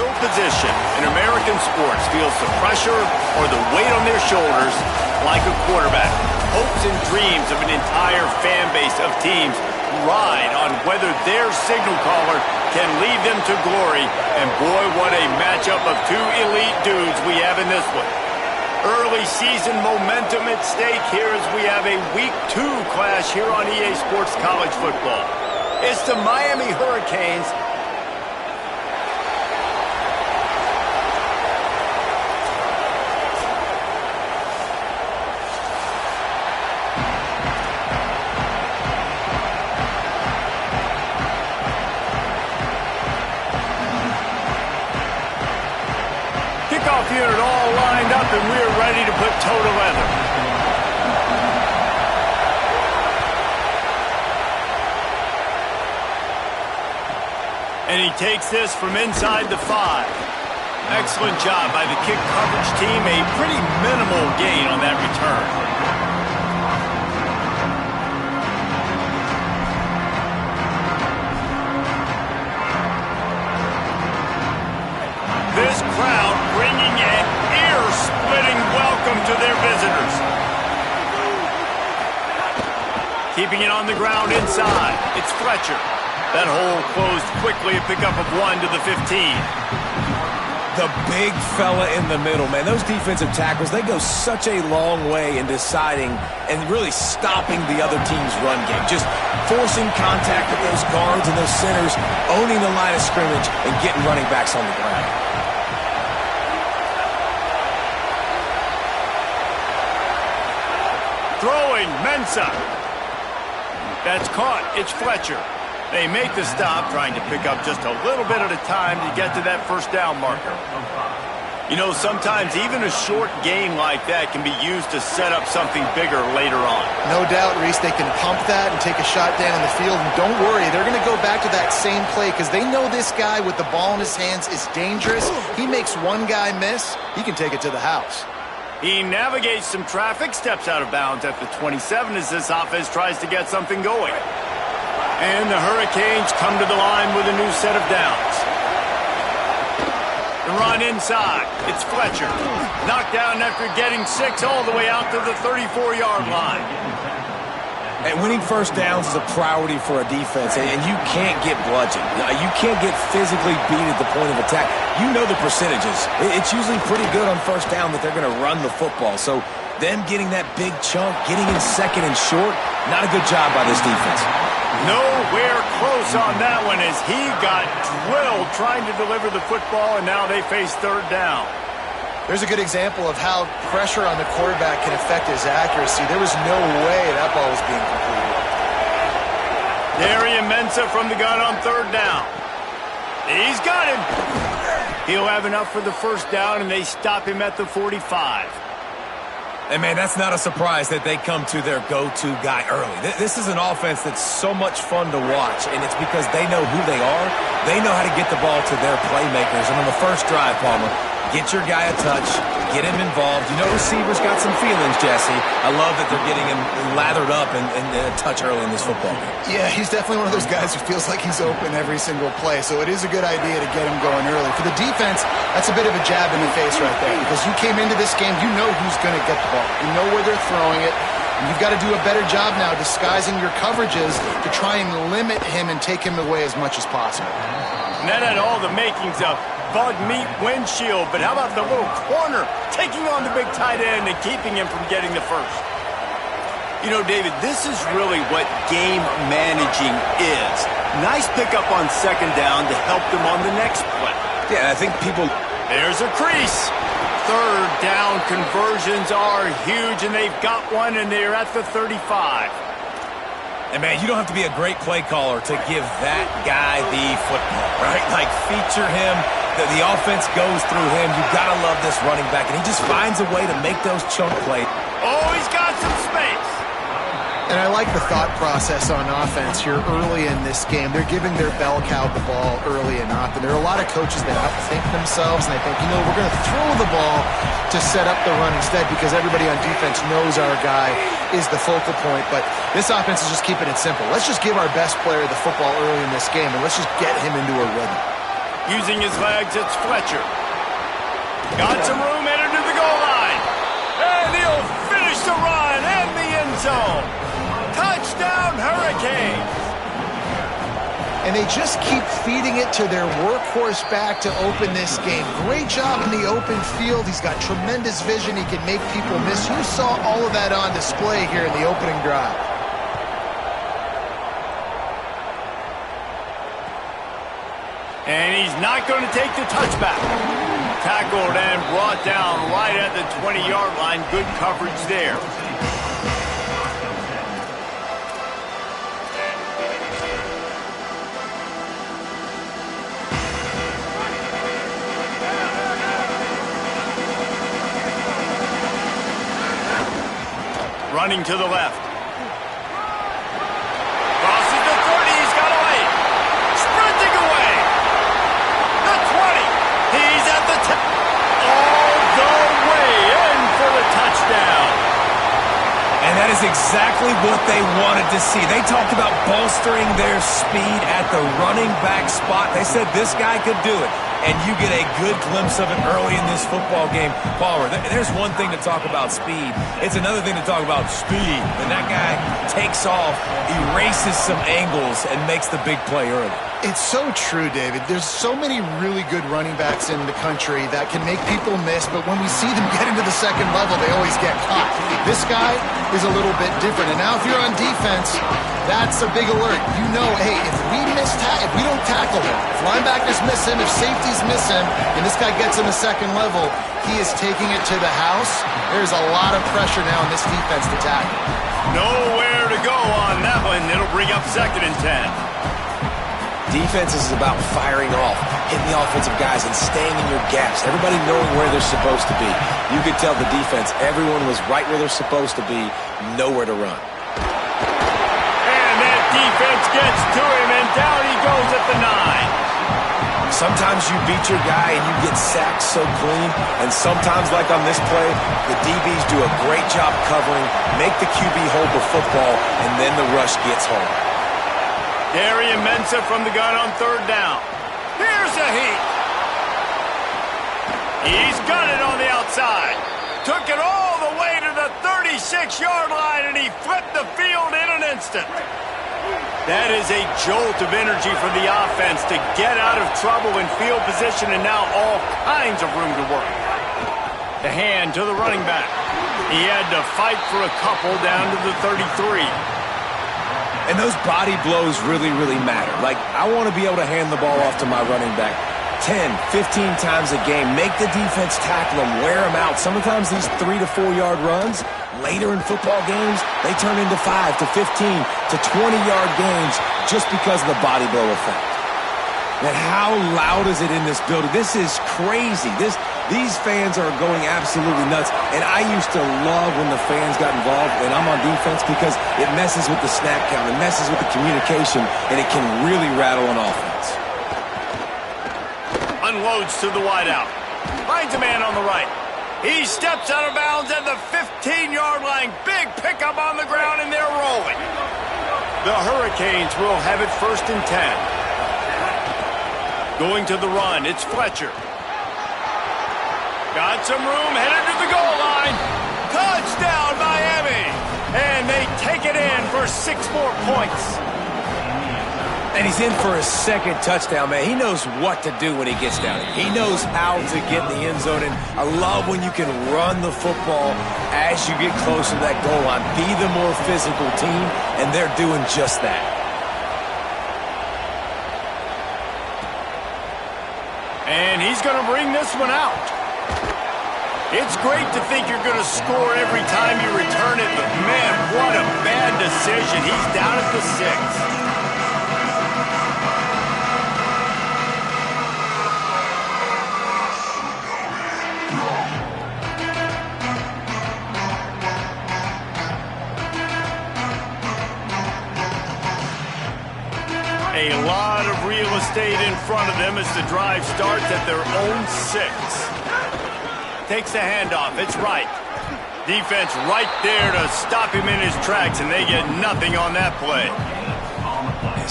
no position in American sports feels the pressure or the weight on their shoulders like a quarterback. Hopes and dreams of an entire fan base of teams ride on whether their signal caller can lead them to glory. And boy, what a matchup of two elite dudes we have in this one. Early season momentum at stake here as we have a Week 2 clash here on EA Sports College Football. It's the Miami Hurricanes unit all lined up, and we're ready to put toe to leather. And he takes this from inside the 5. Excellent job by the kick coverage team. A pretty minimal gain on that return. This crowd bringing an ear-splitting welcome to their visitors. Keeping it on the ground inside. It's Fletcher. That hole closed quickly, a pickup of 1 to the 15. The big fella in the middle, man. Those defensive tackles, they go such a long way in deciding and really stopping the other team's run game. Just forcing contact with those guards and those centers, owning the line of scrimmage, and getting running backs on the ground. Throwing, Mensah. That's caught. It's Fletcher. They make the stop, trying to pick up just a little bit at a time to get to that first down marker. You know, sometimes even a short gain like that can be used to set up something bigger later on. No doubt, Reese, they can pump that and take a shot down in the field. And don't worry, they're going to go back to that same play because they know this guy with the ball in his hands is dangerous. He makes one guy miss, he can take it to the house. He navigates some traffic, steps out of bounds at the 27 as this offense tries to get something going. And the Hurricanes come to the line with a new set of downs. The run inside. It's Fletcher. Knocked down after getting 6 all the way out to the 34-yard line. And winning first downs is a priority for a defense, and you can't get bludgeoned. You can't get physically beat at the point of attack. You know the percentages. It's usually pretty good on first down that they're going to run the football. So them getting that big chunk, getting in second and short, not a good job by this defense. Nowhere close on that one as he got drilled trying to deliver the football, and now they face third down. There's a good example of how pressure on the quarterback can affect his accuracy. There was no way that ball was being completed. Darian Mensah from the gun on third down. He's got him. He'll have enough for the first down, and they stop him at the 45. And, man, that's not a surprise that they come to their go-to guy early. This is an offense that's so much fun to watch, and it's because they know who they are. They know how to get the ball to their playmakers. And on the first drive, Palmer, get your guy a touch, get him involved. You know receivers got some feelings, Jesse. I love that they're getting him lathered up and a touch early in this football game. Yeah, he's definitely one of those guys who feels like he's open every single play, so it is a good idea to get him going early. For the defense, that's a bit of a jab in the face right there because you came into this game, you know who's going to get the ball. You know where they're throwing it. And you've got to do a better job now disguising your coverages to try and limit him and take him away as much as possible. And that had all the makings of bug meat windshield, but how about the little corner taking on the big tight end and keeping him from getting the first? You know, David, this is really what game managing is. Nice pickup on second down to help them on the next play. Yeah, I think people... There's a crease. Third down conversions are huge, and they've got one, and they're at the 35. And, man, you don't have to be a great play caller to give that guy the football, right? Like, feature him. The offense goes through him. You've got to love this running back, and he just finds a way to make those chunk plays. Oh, he's got some space. And I like the thought process on offense here early in this game. They're giving their bell cow the ball early and often. There are a lot of coaches that outthink themselves, and they think, you know, we're going to throw the ball to set up the run instead because everybody on defense knows our guy is the focal point. But this offense is just keeping it simple. Let's just give our best player the football early in this game, and let's just get him into a rhythm. Using his legs, it's Fletcher. Got some room, headed to the goal line. And he'll finish the run in the end zone. Touchdown, Hurricanes. And they just keep feeding it to their workhorse back to open this game. Great job in the open field. He's got tremendous vision. He can make people miss. You saw all of that on display here in the opening drive. And he's not going to take the touchback. Tackled and brought down right at the 20-yard line. Good coverage there. Running to the left. Crosses the 30. He's got away. Sprinting away. The 20. He's at the 10. All the way in for the touchdown. And that is exactly what they wanted to see. They talked about bolstering their speed at the running back spot. They said this guy could do it. And you get a good glimpse of it early in this football game. Palmer, there's one thing to talk about speed. It's another thing to talk about speed. And that guy takes off, erases some angles, and makes the big play early. It's so true, David. There's so many really good running backs in the country that can make people miss, but when we see them get into the second level, they always get caught. This guy is a little bit different. And now if you're on defense, that's a big alert. You know, hey, if we don't tackle him, if linebackers miss him, if safeties miss him, and this guy gets in the second level, he is taking it to the house. There's a lot of pressure now in this defense to tackle. Nowhere to go on that one. It'll bring up 2nd and 10. Defense is about firing off, hitting the offensive guys, and staying in your gaps. Everybody knowing where they're supposed to be. You could tell the defense, everyone was right where they're supposed to be, nowhere to run. And that defense gets to him, and down he goes at the 9. Sometimes you beat your guy and you get sacked so clean, and sometimes, like on this play, the DBs do a great job covering, make the QB hold the football, and then the rush gets home. Darian Mensah from the gun on 3rd down. Here's a heat. He's got it on the outside. Took it all the way to the 36-yard line, and he flipped the field in an instant. That is a jolt of energy for the offense to get out of trouble in field position, and now all kinds of room to work. The hand to the running back. He had to fight for a couple down to the 33. And those body blows really, really matter. Like, I want to be able to hand the ball off to my running back 10, 15 times a game. Make the defense tackle them, wear them out. Sometimes these 3 to 4 yard runs, later in football games, they turn into 5 to 15 to 20-yard games just because of the body blow effect. And how loud is it in this building? This is crazy. These fans are going absolutely nuts. And I used to love when the fans got involved, and I'm on defense, because it messes with the snap count, it messes with the communication, and it can really rattle an offense. Unloads to the wideout. Finds a man on the right. He steps out of bounds at the 15-yard line. Big pickup on the ground, and they're rolling. The Hurricanes will have it 1st and 10. Going to the run, it's Fletcher. Got some room, headed to the goal line. Touchdown, Miami! And they take it in for 6 more points. And he's in for his 2nd touchdown, man. He knows what to do when he gets down. He knows how to get in the end zone. And I love when you can run the football as you get closer to that goal line. Be the more physical team, and they're doing just that. And he's going to bring this one out. It's great to think you're going to score every time you return it, but man, what a bad decision. He's down at the 6. A lot of real estate in front of them as the drive starts at their own 6. Takes the handoff. It's right. Defense right there to stop him in his tracks, and they get nothing on that play.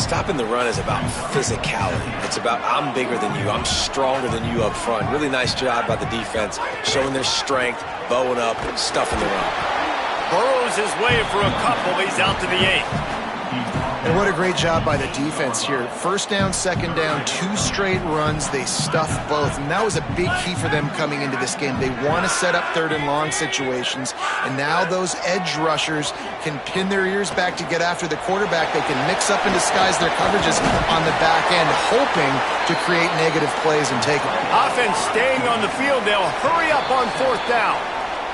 Stopping the run is about physicality. It's about I'm bigger than you, I'm stronger than you up front. Really nice job by the defense, showing their strength, bowing up, stuffing the run. Burrows his way for a couple. He's out to the 8. And what a great job by the defense here. First down, second down, 2 straight runs. They stuffed both. And that was a big key for them coming into this game. They want to set up third and long situations. And now those edge rushers can pin their ears back to get after the quarterback. They can mix up and disguise their coverages on the back end, hoping to create negative plays and take them. Offense staying on the field. They'll hurry up on 4th down.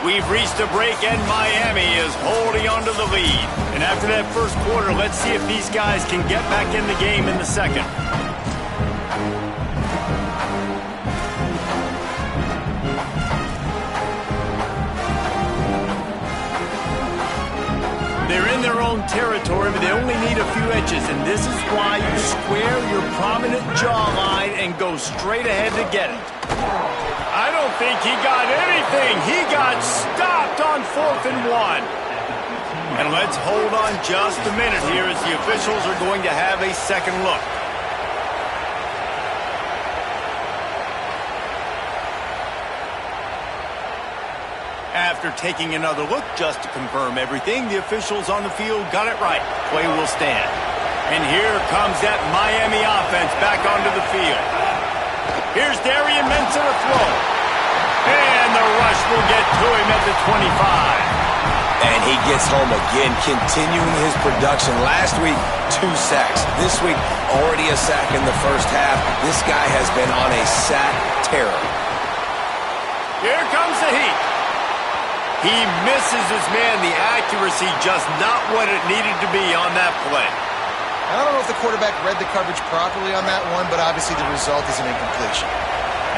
We've reached a break, and Miami is holding on to the lead. And after that first quarter, let's see if these guys can get back in the game in the second. They're in their own territory, but they only need a few edges, and this is why you square your prominent jawline and go straight ahead to get it. I don't think he got anything. He got stopped on 4th and 1. And let's hold on just a minute here as the officials are going to have a second look. After taking another look just to confirm everything, the officials on the field got it right. Play will stand. And here comes that Miami offense back onto the field. Here's Darian Mensah to throw. And the rush will get to him at the 25. And he gets home again, continuing his production. Last week, 2 sacks. This week, already a sack in the first half. This guy has been on a sack terror. Here comes the heat. He misses his man. The accuracy just not what it needed to be on that play. I don't know if the quarterback read the coverage properly on that one, but obviously the result is an incompletion.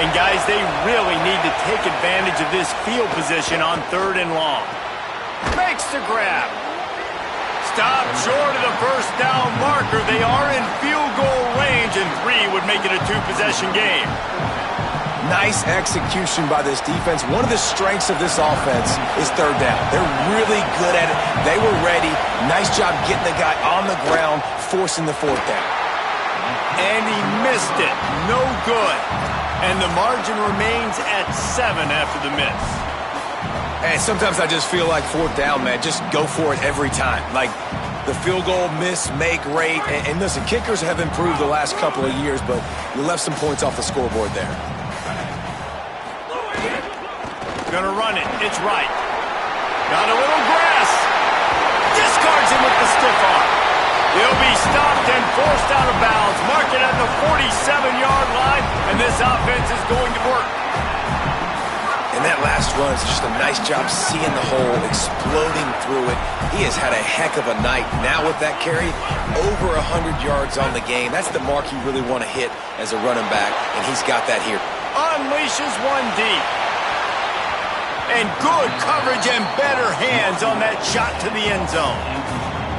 And guys, they really need to take advantage of this field position on 3rd and long. Makes the grab. Stopped short of the first down marker. They are in field goal range, and 3 would make it a 2-possession game. Nice execution by this defense. One of the strengths of this offense is 3rd down. They're really good at it. They were ready. Nice job getting the guy on the ground, forcing the 4th down. And he missed it. No good. And the margin remains at 7 after the miss. And sometimes I just feel like 4th down, man. Just go for it every time. Like the field goal miss, make rate. And listen, kickers have improved the last couple of years, but you left some points off the scoreboard there. Gonna run it. It's right. Got a little grass. Discards him with the stiff arm. He'll be stopped and forced out of bounds. Mark it at the 47-yard line, and this offense is going to work. And that last run is just a nice job seeing the hole, exploding through it. He has had a heck of a night. Now with that carry, over 100 yards on the game. That's the mark you really want to hit as a running back, and he's got that here. Unleashes one deep. And good coverage and better hands on that shot to the end zone.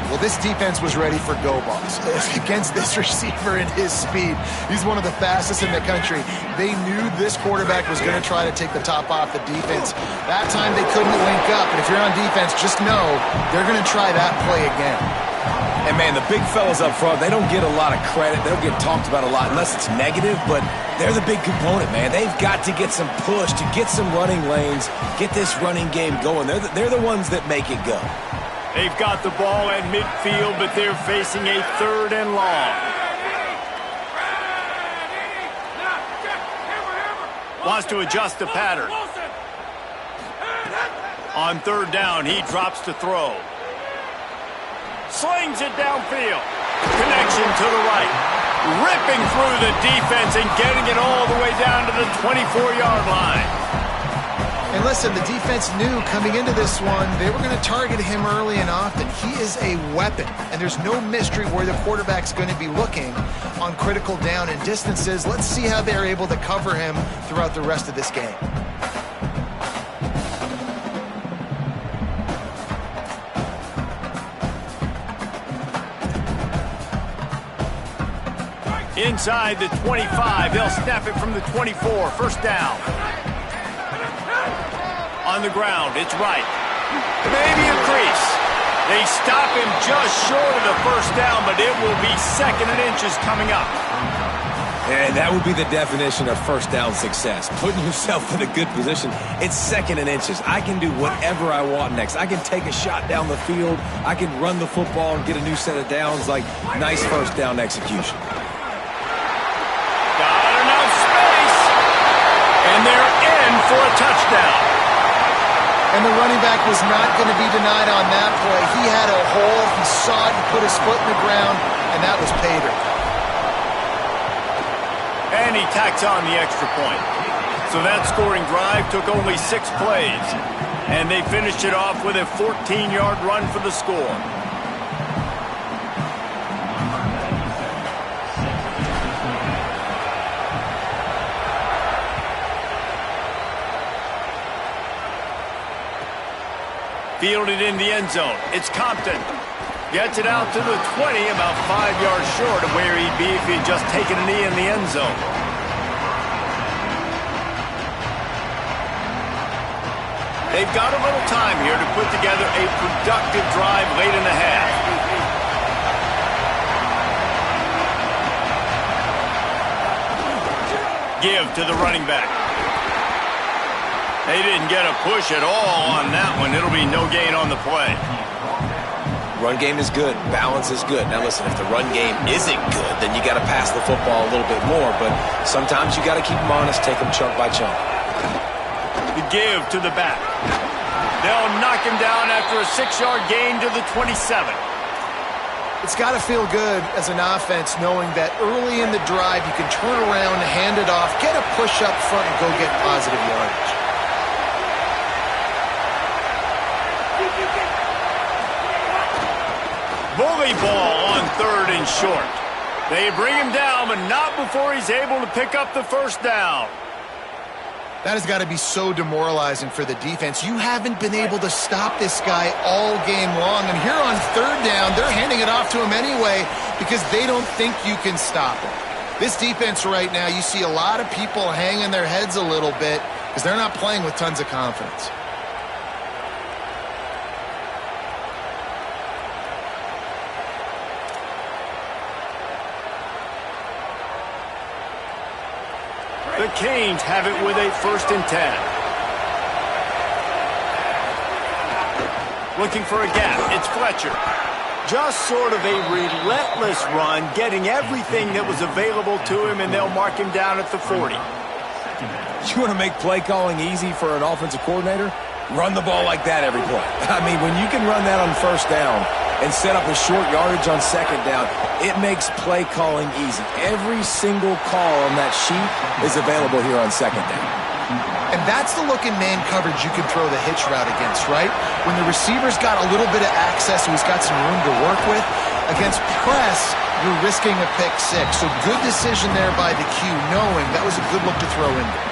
Well, this defense was ready for go balls against this receiver and his speed. He's one of the fastest in the country. They knew this quarterback was going to try to take the top off the defense. That time they couldn't link up. And if you're on defense, just know they're going to try that play again. And, man, the big fellas up front, they don't get a lot of credit. They don't get talked about a lot unless it's negative, but they're the big component, man. They've got to get some push, to get some running lanes, get this running game going. They're the ones that make it go. They've got the ball at midfield, but they're facing a 3rd and long. Wants to adjust the pattern. On 3rd down, he drops to throw. Slings it downfield. Connection to the right. Ripping through the defense and getting it all the way down to the 24-yard line. And listen, the defense knew coming into this one, they were going to target him early and often. He is a weapon, and there's no mystery where the quarterback's going to be looking on critical down and distances. Let's see how they're able to cover him throughout the rest of this game. Inside the 25, they'll snap it from the 24, first down. On the ground, it's right. Maybe a crease. They stop him just short of the first down, but it will be 2nd and inches coming up. And that would be the definition of first down success. Putting yourself in a good position. It's 2nd and inches. I can do whatever I want next. I can take a shot down the field. I can run the football and get a new set of downs. Like, nice first down execution. Got enough space. And they're in for a touchdown. And the running back was not going to be denied on that play. He had a hole. He saw it and put his foot in the ground, and that was pay dirt. And he tacks on the extra point. So that scoring drive took only 6 plays. And they finished it off with a 14-yard run for the score. Fielded in the end zone. It's Compton. Gets it out to the 20, about 5 yards short of where he'd be if he'd just taken a knee in the end zone. They've got a little time here to put together a productive drive late in the half. Give to the running back. They didn't get a push at all on that one. It'll be no gain on the play. Run game is good. Balance is good. Now listen, if the run game isn't good, then you got to pass the football a little bit more. But sometimes you got to keep them honest, take them chunk by chunk. The give to the back. They'll knock him down after a 6-yard gain to the 27. It's got to feel good as an offense knowing that early in the drive you can turn around, hand it off, get a push up front, and go get positive yardage. Bully ball on 3rd and short. They bring him down, but not before he's able to pick up the first down. That has got to be so demoralizing for the defense. You haven't been able to stop this guy all game long, and here on 3rd down, they're handing it off to him anyway because they don't think you can stop him. This defense right now, you see a lot of people hanging their heads a little bit because they're not playing with tons of confidence. The Canes have it with a 1st and 10. Looking for a gap. It's Fletcher. Just sort of a relentless run, getting everything that was available to him, and they'll mark him down at the 40. You want to make play calling easy for an offensive coordinator? Run the ball like that every play. I mean, when you can run that on 1st down and set up a short yardage on 2nd down, it makes play calling easy. Every single call on that sheet is available here on 2nd down. And that's the look in man coverage you can throw the hitch route against, right? When the receiver's got a little bit of access and he's got some room to work with. Against press, you're risking a pick 6. So good decision there by the Q, knowing that was a good look to throw in there.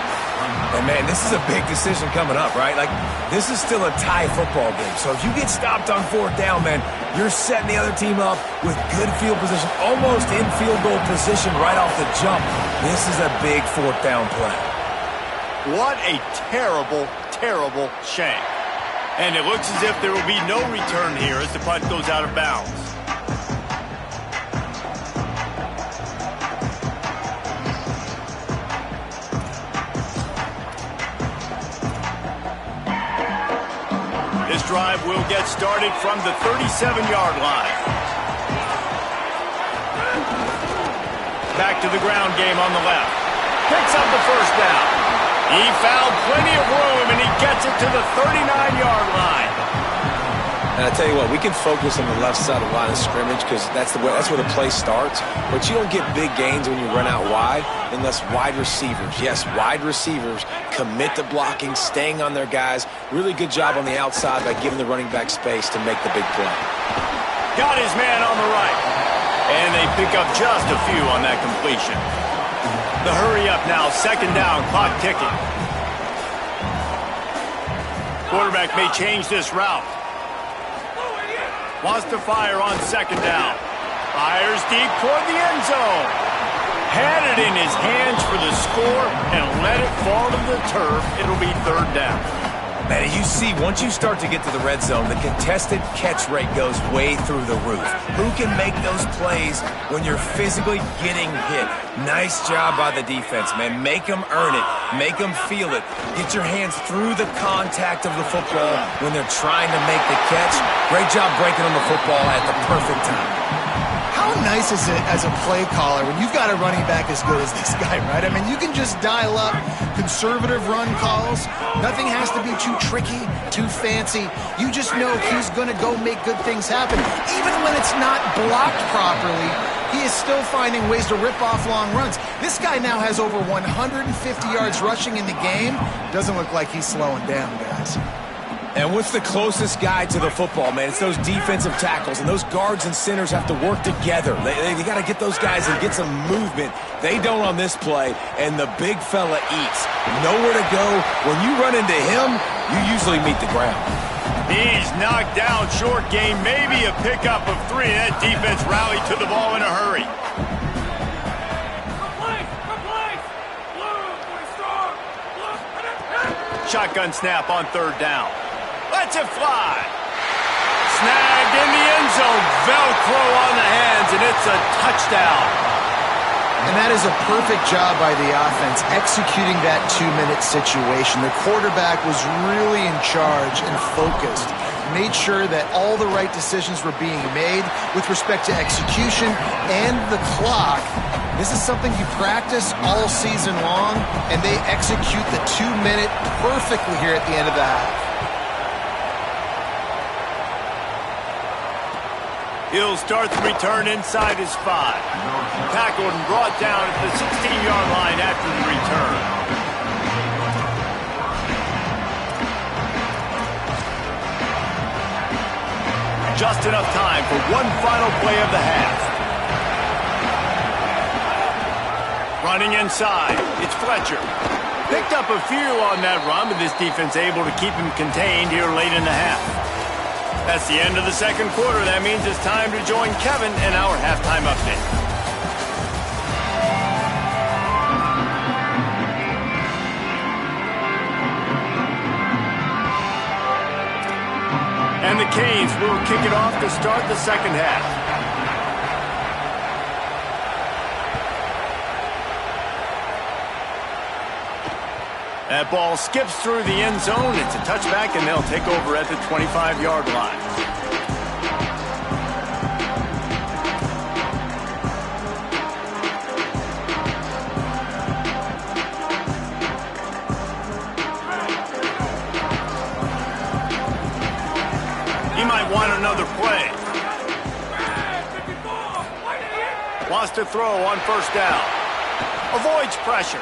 And, man, this is a big decision coming up, right? Like, this is still a tie football game. So if you get stopped on 4th down, man, you're setting the other team up with good field position, almost in field goal position right off the jump. This is a big 4th down play. What a terrible, terrible shame. And it looks as if there will be no return here as the punt goes out of bounds. This drive will get started from the 37-yard line. Back to the ground game on the left. Picks up the first down. He found plenty of room, and he gets it to the 39-yard line. And I tell you what, we can focus on the left side of the line of scrimmage because that's where the play starts. But you don't get big gains when you run out wide unless wide receivers, yes, wide receivers, commit to blocking, staying on their guys. Really good job on the outside by giving the running back space to make the big play. Got his man on the right. And they pick up just a few on that completion. The hurry up now, 2nd down, clock ticking. Quarterback may change this route. Wants to fire on 2nd down. Fires deep toward the end zone. Had it in his hands for the score and let it fall to the turf. It'll be 3rd down. Man, you see, once you start to get to the red zone, the contested catch rate goes way through the roof. Who can make those plays when you're physically getting hit? Nice job by the defense, man. Make them earn it. Make them feel it. Get your hands through the contact of the football when they're trying to make the catch. Great job breaking on the football at the perfect time. How nice is it as a play caller when you've got a running back as good as this guy, right? I mean, you can just dial up conservative run calls. Nothing has to be too tricky, too fancy. You just know he's going to go make good things happen. Even when it's not blocked properly, he is still finding ways to rip off long runs. This guy now has over 150 yards rushing in the game. Doesn't look like he's slowing down, guys. And what's the closest guy to the football, man? It's those defensive tackles, and those guards and centers have to work together. They got to get those guys and get some movement. They don't on this play, and the big fella eats. Nowhere to go. When you run into him, you usually meet the ground. He's knocked down, short gain, maybe a pickup of 3. That defense rallied to the ball in a hurry. Shotgun snap on 3rd down. Lets it fly. Snagged in the end zone. Velcro on the hands, and it's a touchdown. And that is a perfect job by the offense, executing that 2-minute situation. The quarterback was really in charge and focused. Made sure that all the right decisions were being made with respect to execution and the clock. This is something you practice all season long, and they execute the 2-minute perfectly here at the end of the half. He'll start the return inside his 5. Tackled and brought down at the 16-yard line after the return. Just enough time for one final play of the half. Running inside, it's Fletcher. Picked up a few on that run, but this defense able to keep him contained here late in the half. That's the end of the second quarter. That means it's time to join Kevin in our halftime update. And the Canes will kick it off to start the second half. That ball skips through the end zone. It's a touchback, and they'll take over at the 25-yard line. He might want another play. Wants to throw on 1st down. Avoids pressure.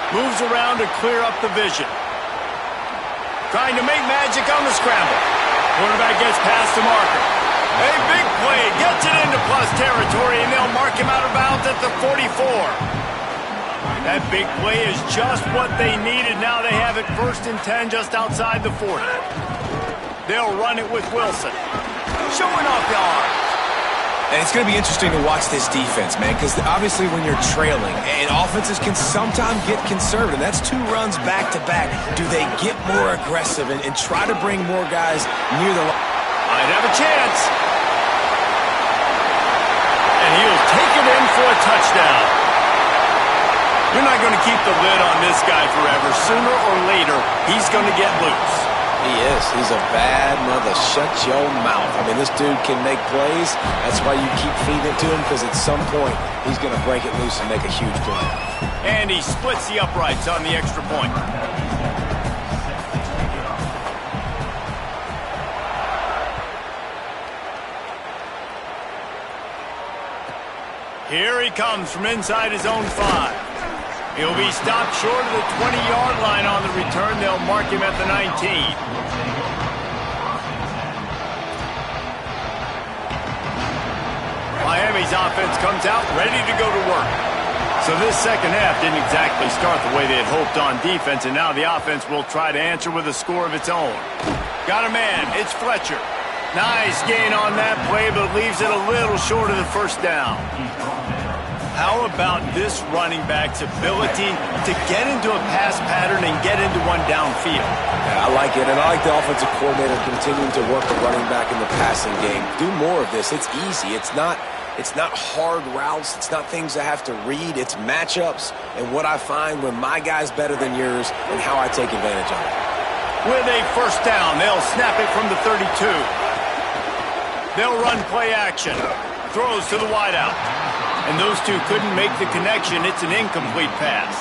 Moves around to clear up the vision. Trying to make magic on the scramble. Quarterback gets past the marker. A big play. Gets it into plus territory, and they'll mark him out of bounds at the 44. That big play is just what they needed. Now they have it 1st and 10 just outside the 40. They'll run it with Wilson. Showing off the arm. And it's going to be interesting to watch this defense, man, because obviously when you're trailing, and offenses can sometimes get conservative. That's 2 runs back-to-back. Do they get more aggressive and try to bring more guys near the line? Might have a chance. And he'll take it in for a touchdown. You're not going to keep the lid on this guy forever. Sooner or later, he's going to get loose. He is. He's a bad mother. Shut your mouth. I mean, this dude can make plays. That's why you keep feeding it to him, because at some point, he's going to break it loose and make a huge play. And he splits the uprights on the extra point. Here he comes from inside his own 5. He'll be stopped short of the 20-yard line on the return. They'll mark him at the 19. Miami's offense comes out ready to go to work. So this second half didn't exactly start the way they had hoped on defense, and now the offense will try to answer with a score of its own. Got a man. It's Fletcher. Nice gain on that play, but leaves it a little short of the 1st down. How about this running back's ability to get into a pass pattern and get into one downfield? Yeah, I like it, and I like the offensive coordinator continuing to work the running back in the passing game. Do more of this. It's easy. It's not hard routes. It's not things I have to read. It's matchups and what I find when my guy's better than yours and how I take advantage of it. With a first down, they'll snap it from the 32. They'll run play action. Throws to the wideout. And those two couldn't make the connection. It's an incomplete pass.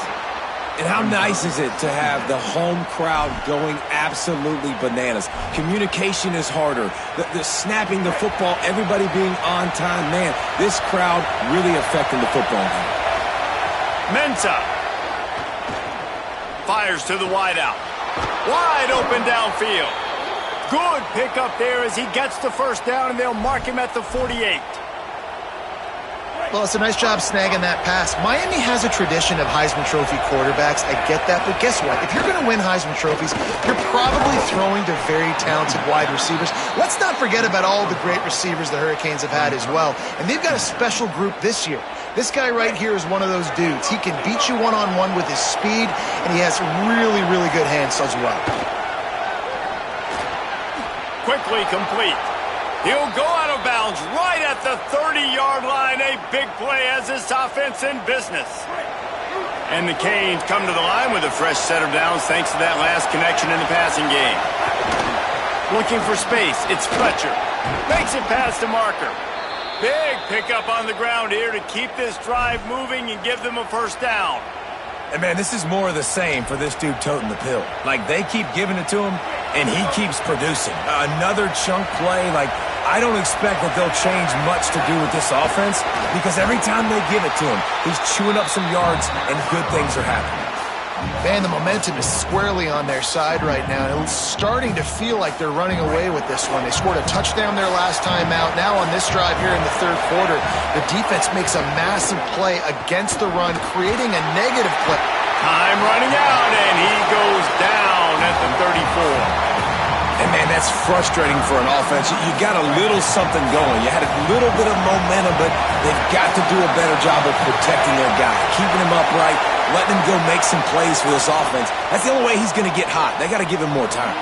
And how nice is it to have the home crowd going absolutely bananas? Communication is harder. The snapping the football, everybody being on time. Man, this crowd really affecting the football game. Mensa fires to the wideout. Wide open downfield. Good pickup there as he gets the first down, and they'll mark him at the 48. Well, it's a nice job snagging that pass. Miami has a tradition of Heisman Trophy quarterbacks. I get that, but guess what? If you're going to win Heisman Trophies, you're probably throwing to very talented wide receivers. Let's not forget about all the great receivers the Hurricanes have had as well. And they've got a special group this year. This guy right here is one of those dudes. He can beat you one-on-one with his speed, and he has really, really good hands as well. Quickly complete. He'll go out of bounds right at the 30-yard line. A big play as this offense in business. And the Canes come to the line with a fresh set of downs thanks to that last connection in the passing game. Looking for space. It's Fletcher. Makes it past the marker. Big pickup on the ground here to keep this drive moving and give them a first down. And, man, this is more of the same for this dude toting the pill. Like, they keep giving it to him, and he keeps producing. Another chunk play. Like, I don't expect that they'll change much to do with this offense because every time they give it to him, he's chewing up some yards, and good things are happening. Man, the momentum is squarely on their side right now. It's starting to feel like they're running away with this one. They scored a touchdown their last time out. Now on this drive here in the third quarter, the defense makes a massive play against the run, creating a negative play. Time running out, and he goes down at the 34. And, man, that's frustrating for an offense. You got a little something going. You had a little bit of momentum, but they've got to do a better job of protecting their guy, keeping him upright, letting him go make some plays for this offense. That's the only way he's going to get hot. They got to give him more time.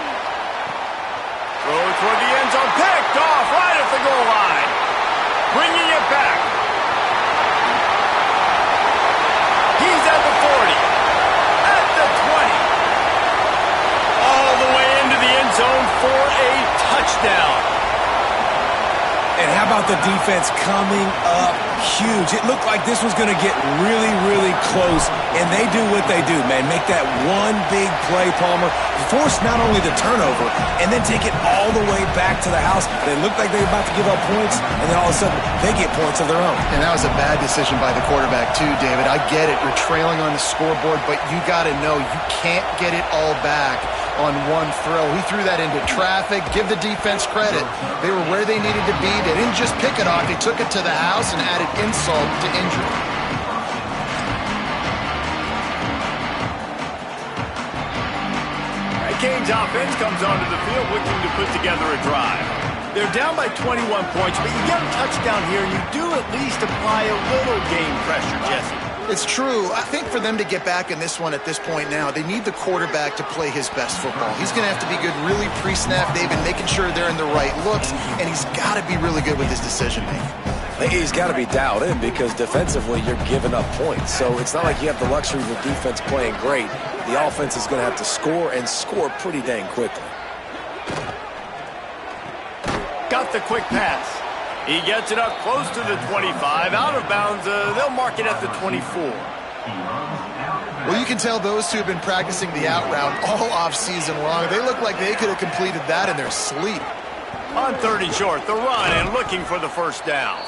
Throw toward the end zone, picked off right at the goal line. Bringing it back. He's at the 40, at the 20. All the way into the end zone for a touchdown. And how about the defense coming up huge? It looked like this was going to get really, really close, and they do what they do, man. Make that one big play, Palmer. Force not only the turnover, and then take it all the way back to the house. They looked like they were about to give up points, and then all of a sudden, they get points of their own. And that was a bad decision by the quarterback, too, David. I get it. We're trailing on the scoreboard, but you got to know you can't get it all back on one throw. He threw that into traffic. Give the defense credit. They were where they needed to be. They didn't just pick it off. They took it to the house and added insult to injury. Canes offense comes onto the field looking to put together a drive. They're down by 21 points, but you get a touchdown here, and you do at least apply a little game pressure, Jesse. It's true. I think for them to get back in this one at this point now, they need the quarterback to play his best football. He's going to have to be good really pre-snap, David, making sure they're in the right looks, and he's got to be really good with his decision-making. He's got to be dialed in because defensively you're giving up points. So it's not like you have the luxury of the defense playing great. The offense is going to have to score and score pretty dang quickly. Got the quick pass. He gets it up close to the 25. Out of bounds, they'll mark it at the 24. Well, you can tell those two have been practicing the out route all off-season long. They look like they could have completed that in their sleep. On 30 short, the run and looking for the first down.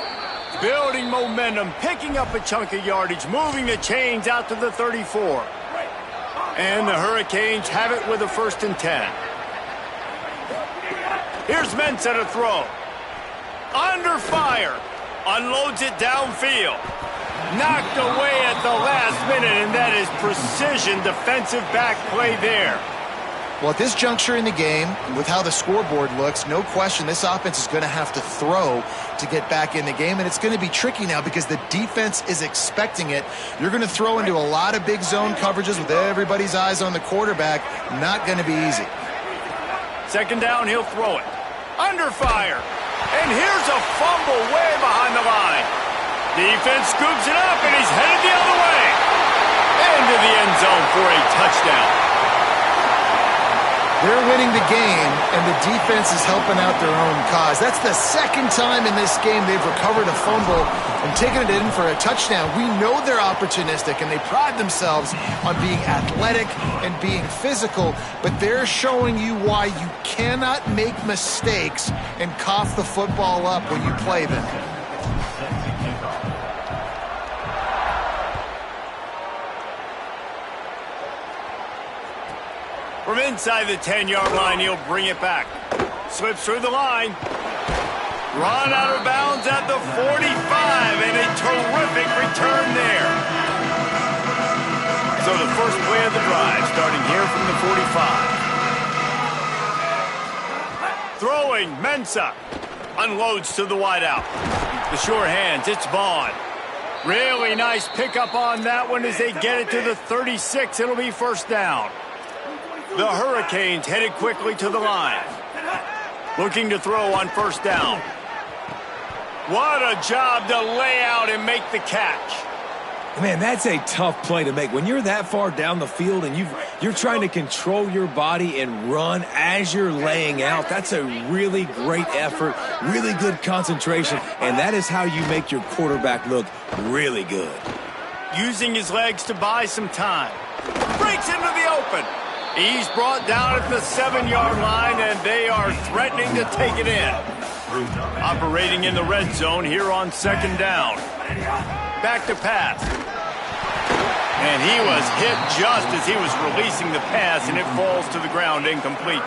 Building momentum, picking up a chunk of yardage, moving the chains out to the 34. And the Hurricanes have it with a 1st and 10. Here's Mensa to throw. Under fire. Unloads it downfield. Knocked away at the last minute, and that is precision defensive back play there. Well, at this juncture in the game, with how the scoreboard looks, no question this offense is going to have to throw to get back in the game, and it's going to be tricky now because the defense is expecting it. You're going to throw into a lot of big zone coverages with everybody's eyes on the quarterback. Not going to be easy. Second down, he'll throw it. Under fire. And here's a fumble way behind the line. Defense scoops it up, and he's headed the other way. Into the end zone for a touchdown. They're winning the game, and the defense is helping out their own cause. That's the second time in this game they've recovered a fumble and taken it in for a touchdown. We know they're opportunistic, and they pride themselves on being athletic and being physical, but they're showing you why you cannot make mistakes and cough the football up when you play them. From inside the 10-yard line, he'll bring it back. Slips through the line. Run out of bounds at the 45, and a terrific return there. So the first play of the drive, starting here from the 45. Throwing, Mensah. Unloads to the wideout. The sure hands, it's Vaughn. Really nice pickup on that one as they get it to the 36. It'll be first down. The Hurricanes headed quickly to the line. Looking to throw on first down. What a job to lay out and make the catch. Man, that's a tough play to make. When you're that far down the field and you're trying to control your body and run as you're laying out, that's a really great effort, really good concentration, and that is how you make your quarterback look really good. Using his legs to buy some time. Breaks into the open. He's brought down at the 7-yard line, and they are threatening to take it in. Operating in the red zone here on second down. Back to pass. And he was hit just as he was releasing the pass, and it falls to the ground incomplete.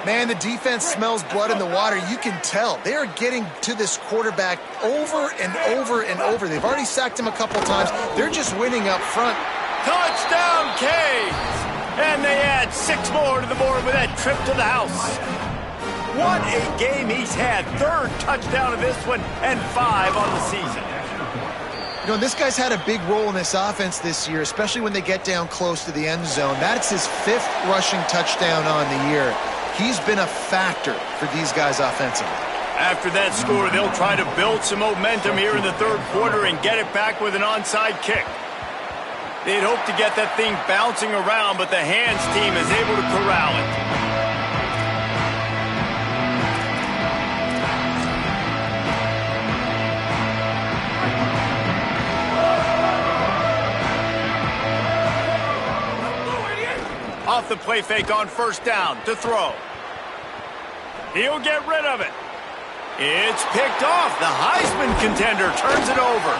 Man, the defense smells blood in the water. You can tell. They are getting to this quarterback over and over and over. They've already sacked him a couple times. They're just winning up front. Touchdown, Canes! And they add 6 more to the board with that trip to the house. What a game he's had. Third touchdown of this one and 5 on the season. You know, this guy's had a big role in this offense this year, especially when they get down close to the end zone. That's his 5th rushing touchdown on the year. He's been a factor for these guys offensively. After that score, they'll try to build some momentum here in the third quarter and get it back with an onside kick. They'd hope to get that thing bouncing around, but the hands team is able to corral it. Off the play fake on first down to throw. He'll get rid of it. It's picked off. The Heisman contender turns it over.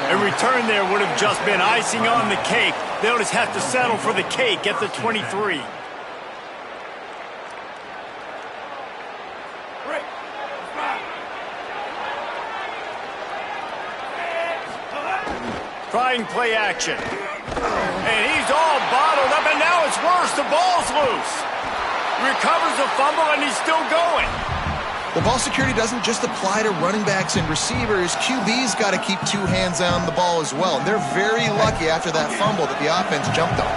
A return there would have just been icing on the cake. They'll just have to settle for the cake at the 23. Trying play action. And he's all bottled up, and now it's worse. The ball's loose. Recovers the fumble, and he's still going. The ball security doesn't just apply to running backs and receivers. QB's got to keep 2 hands on the ball as well. And they're very lucky after that fumble that the offense jumped on.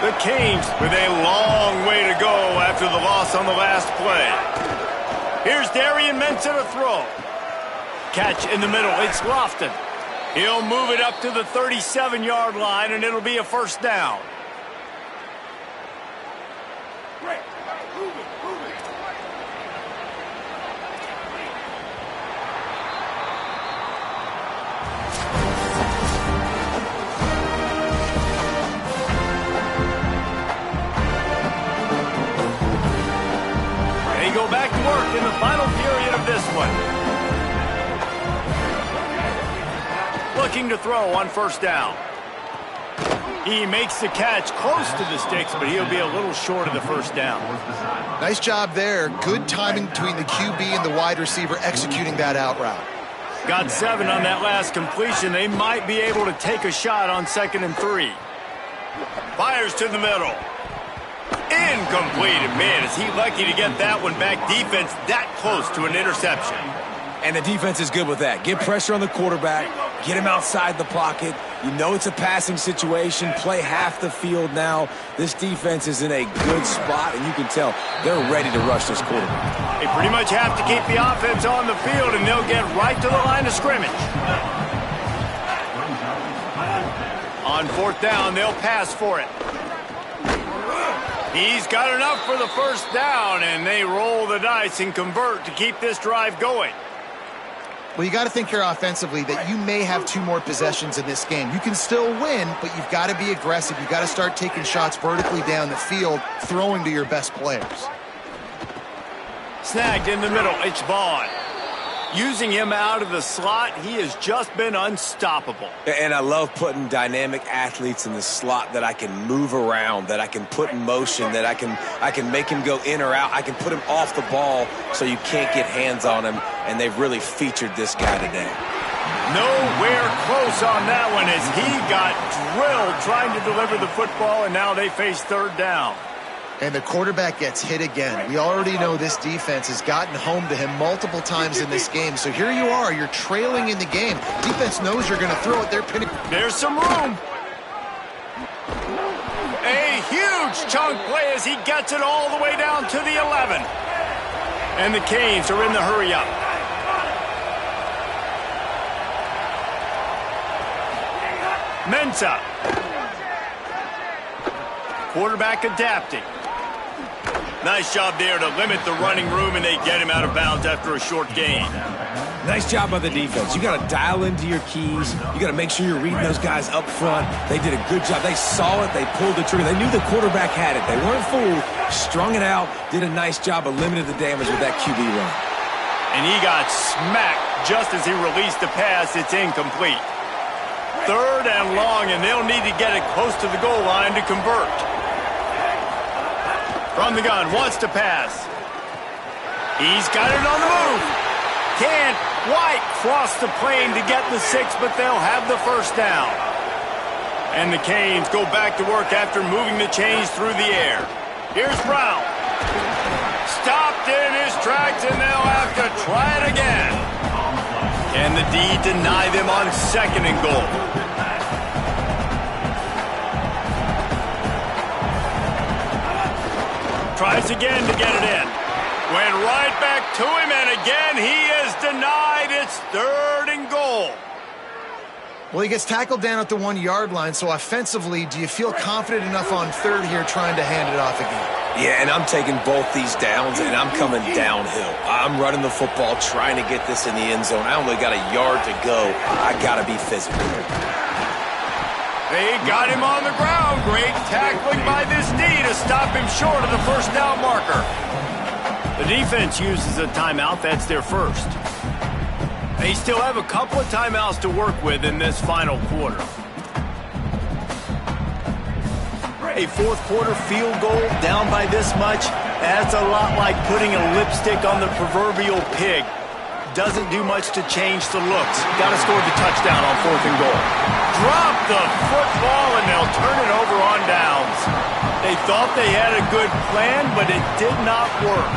The Canes with a long way to go after the loss on the last play. Here's Darian Mensah to throw. Catch in the middle. It's Lofton. He'll move it up to the 37-yard line, and it'll be a first down. They go back to work in the final period of this one. Looking to throw on first down. He makes the catch close to the sticks, but he'll be a little short of the first down. Nice job there. Good timing between the QB and the wide receiver executing that out route. Got 7 on that last completion. They might be able to take a shot on 2nd and 3. Fires to the middle. Incomplete. And man, is he lucky to get that one back. Defense that close to an interception. And the defense is good with that. Get pressure on the quarterback. Get him outside the pocket. You know it's a passing situation. Play half the field now. This defense is in a good spot, and you can tell they're ready to rush this quarterback. They pretty much have to keep the offense on the field, and they'll get right to the line of scrimmage. On fourth down, they'll pass for it. He's got enough for the first down, and they roll the dice and convert to keep this drive going. Well, you got to think here offensively that you may have 2 more possessions in this game. You can still win, but you've got to be aggressive. You've got to start taking shots vertically down the field, throwing to your best players. Snagged in the middle, it's Vaughn. Using him out of the slot, he has just been unstoppable. And I love putting dynamic athletes in the slot that I can move around, that I can put in motion, that I can make him go in or out. I can put him off the ball so you can't get hands on him, and they've really featured this guy today. Nowhere close on that one as he got drilled trying to deliver the football, and now they face third down. And the quarterback gets hit again. We already know this defense has gotten home to him multiple times in this game. So here you are, you're trailing in the game. Defense knows you're going to throw it. They're pinning. There's some room. A huge chunk play as he gets it all the way down to the 11. And the Canes are in the hurry up. Mensah. Quarterback adapting. Nice job there to limit the running room, and they get him out of bounds after a short gain. Nice job by the defense. You got to dial into your keys. You got to make sure you're reading those guys up front. They did a good job. They saw it. They pulled the trigger. They knew the quarterback had it. They weren't fooled. Strung it out. Did a nice job of limiting the damage with that QB run. And he got smacked just as he released the pass. It's incomplete. Third and long, and they'll need to get it close to the goal line to convert. From the gun, wants to pass. He's got it on the move. Can't quite cross the plane to get the 6, but they'll have the first down. And the Canes go back to work after moving the chains through the air. Here's Brown. Stopped in his tracks, and they'll have to try it again. Can the D deny them on second and goal? Tries again to get it in. Went right back to him, and again he is denied. It's third and goal. Well, he gets tackled down at the 1-yard line, so offensively, do you feel confident enough on third here trying to hand it off again? Yeah, and I'm taking both these downs, and I'm coming downhill. I'm running the football, trying to get this in the end zone. I only got a yard to go. I got to be physical. They got him on the ground. Great tackling by this D to stop him short of the first down marker. The defense uses a timeout. That's their first. They still have a couple of timeouts to work with in this final quarter. A fourth quarter field goal down by this much, that's a lot like putting a lipstick on the proverbial pig. Doesn't do much to change the looks. Got to score the touchdown on fourth and goal. Drop the football, and they'll turn it over on downs. They thought they had a good plan, but it did not work.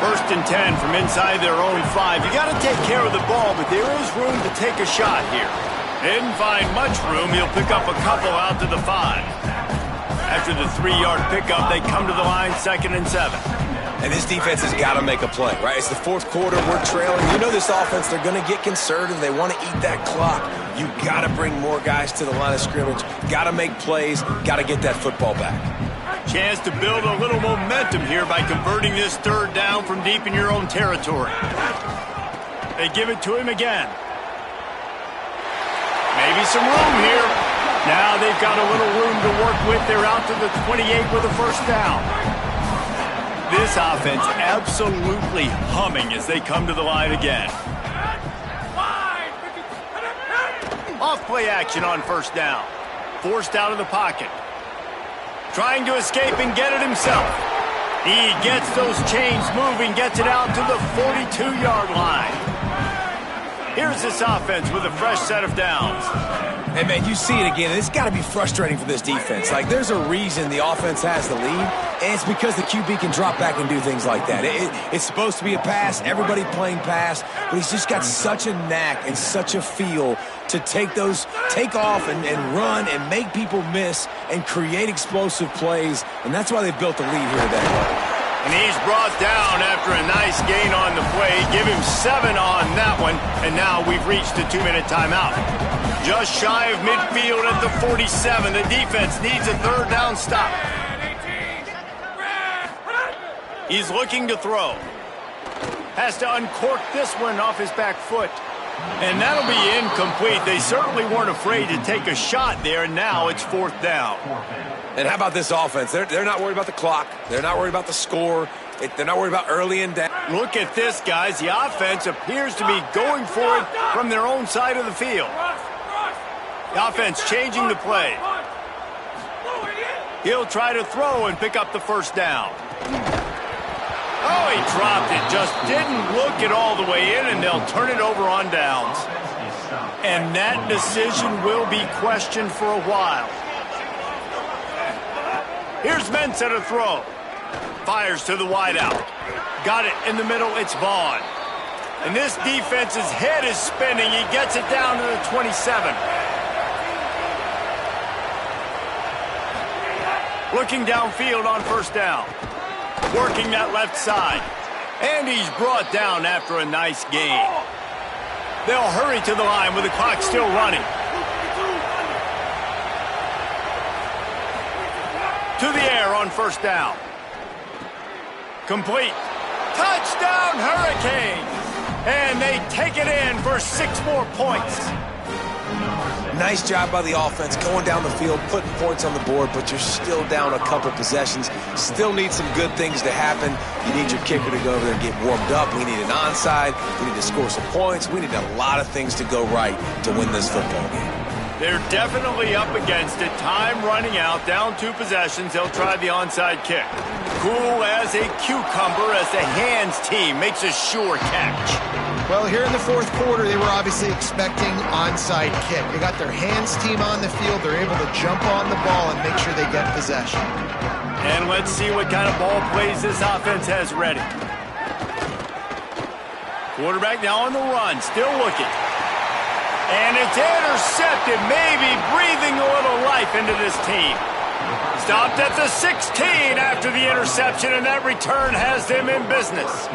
First and 10 from inside their own 5. You got to take care of the ball, but there is room to take a shot here. Didn't find much room. He'll pick up a couple out to the 5. After the 3-yard pickup, they come to the line, 2nd and 7. And this defense has got to make a play, right? It's the fourth quarter. We're trailing. You know this offense, they're going to get conservative. They want to eat that clock. You got to bring more guys to the line of scrimmage. Got to make plays. Got to get that football back. Chance to build a little momentum here by converting this third down from deep in your own territory. They give it to him again. Maybe some room here. Now they've got a little room to work with. They're out to the 28 with a first down. This offense absolutely humming as they come to the line again. Off play action on first down. Forced out of the pocket. Trying to escape and get it himself. He gets those chains moving, gets it out to the 42-yard line. Here's this offense with a fresh set of downs. And, man, you see it again. It's got to be frustrating for this defense. Like, there's a reason the offense has the lead, and it's because the QB can drop back and do things like that. It's supposed to be a pass, everybody playing pass, but he's just got such a knack and such a feel to take off and run and make people miss and create explosive plays, and that's why they've built the lead here today. And he's brought down after a nice gain on the play. Give him 7 on that one, and now we've reached the 2-minute timeout. Just shy of midfield at the 47. The defense needs a third down stop. He's looking to throw. Has to uncork this one off his back foot. And that'll be incomplete. They certainly weren't afraid to take a shot there, and now it's 4th down. And how about this offense? They're not worried about the clock. They're not worried about the score. They're not worried about early and down. Look at this, guys. The offense appears to be going for it from their own side of the field. The offense changing the play. He'll try to throw and pick up the first down. Oh, he dropped it. Just didn't look it all the way in, and they'll turn it over on downs. And that decision will be questioned for a while. Here's Mensah to throw. Fires to the wideout. Got it in the middle. It's Vaughn. And this defense's head is spinning. He gets it down to the 27. Looking downfield on first down. Working that left side. And he's brought down after a nice gain. They'll hurry to the line with the clock still running. To the air on first down. Complete. Touchdown, Hurricanes! And they take it in for 6 more points. Nice job by the offense going down the field, putting points on the board, but you're still down a couple possessions. Still need some good things to happen. You need your kicker to go over there and get warmed up. We need an onside. We need to score some points. We need a lot of things to go right to win this football game. They're definitely up against it. Time running out, down 2 possessions. They'll try the onside kick. Cool as a cucumber as the hands team makes a sure catch. Well, here in the 4th quarter, they were obviously expecting onside kick. They got their hands team on the field. They're able to jump on the ball and make sure they get possession. And let's see what kind of ball plays this offense has ready. Quarterback now on the run, still looking. And it's intercepted, maybe breathing a little life into this team. Stopped at the 16 after the interception, and that return has them in business.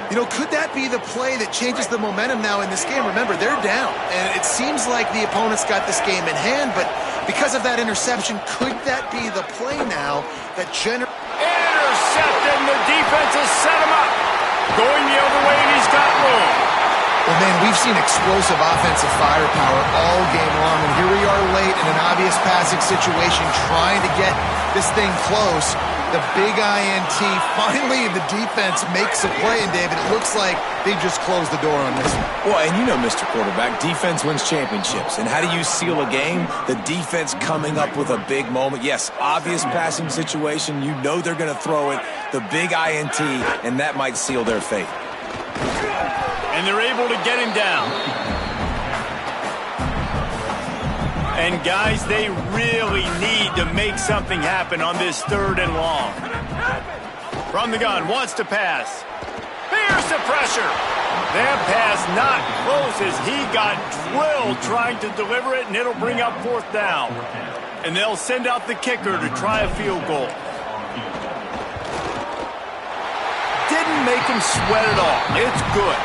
You know, could that be the play that changes the momentum now in this game? Remember, they're down, and it seems like the opponent's got this game in hand, but because of that interception, could that be the play now that Intercepted, and the defense has set him up. Going the other way, and he's got room. Well, man, we've seen explosive offensive firepower all game long, and here we are late in an obvious passing situation trying to get this thing close. The big INT, finally the defense makes a play, and David, it looks like they just closed the door on this one. Well, and you know, Mr. Quarterback, defense wins championships. And how do you seal a game? The defense coming up with a big moment. Yes, obvious passing situation. You know they're going to throw it. The big INT, and that might seal their fate. And they're able to get him down. And, guys, they really need to make something happen on this 3rd and long. From the gun, wants to pass. Here's the pressure. That pass not close as he got drilled trying to deliver it, and it'll bring up 4th down. And they'll send out the kicker to try a field goal. Didn't make him sweat at all. It's good.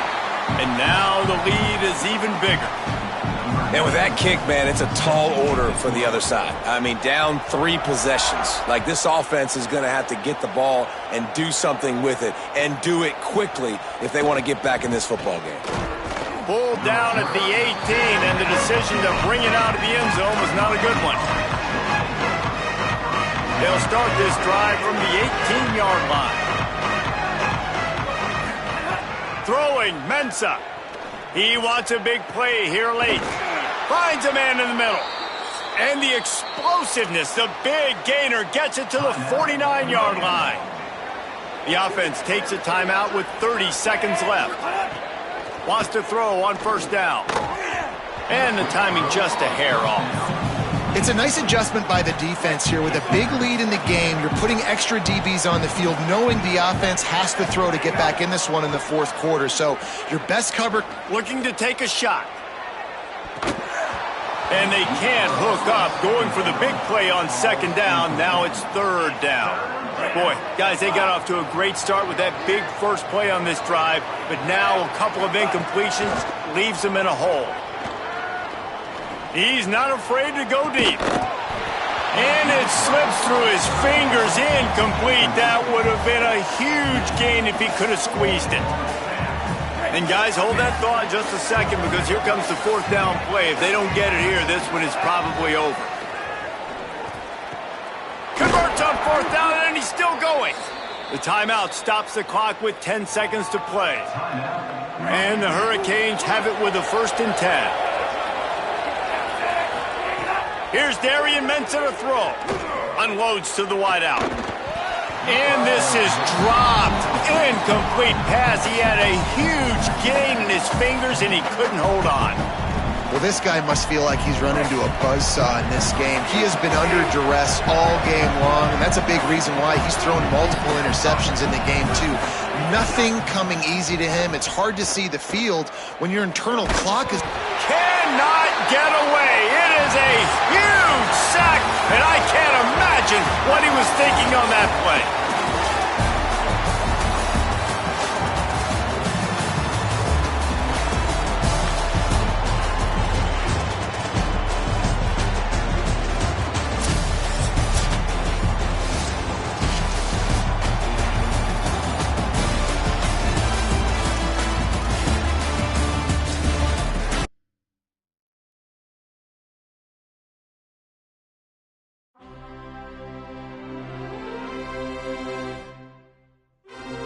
And now the lead is even bigger. And with that kick, man, it's a tall order for the other side. I mean, down 3 possessions. Like, this offense is going to have to get the ball and do something with it, and do it quickly if they want to get back in this football game. Pulled down at the 18, and the decision to bring it out of the end zone was not a good one. They'll start this drive from the 18-yard line. Throwing, Mensah. He wants a big play here late. Finds a man in the middle. And the explosiveness, the big gainer, gets it to the 49-yard line. The offense takes a timeout with 30 seconds left. Wants to throw on first down. And the timing just a hair off. It's a nice adjustment by the defense here. With a big lead in the game, you're putting extra DBs on the field, knowing the offense has to throw to get back in this one in the fourth quarter. So your best cover. Looking to take a shot. And they can't hook up. Going for the big play on second down. Now it's third down. Boy, guys, they got off to a great start with that big first play on this drive. But now a couple of incompletions leaves them in a hole. He's not afraid to go deep. And it slips through his fingers, incomplete. That would have been a huge gain if he could have squeezed it. And guys, hold that thought just a second, because here comes the fourth down play. If they don't get it here, this one is probably over. Converts on fourth down, and he's still going. The timeout stops the clock with 10 seconds to play. And the Hurricanes have it with a 1st and 10. Here's Darian Mensah to throw. Unloads to the wideout. And this is dropped. Incomplete pass. He had a huge gain in his fingers, and he couldn't hold on. Well, this guy must feel like he's run into a buzzsaw in this game. He has been under duress all game long, and that's a big reason why he's thrown multiple interceptions in the game, too. Nothing coming easy to him. It's hard to see the field when your internal clock is... Cannot get away. It is a huge sack, and I can't imagine what he was thinking on that play.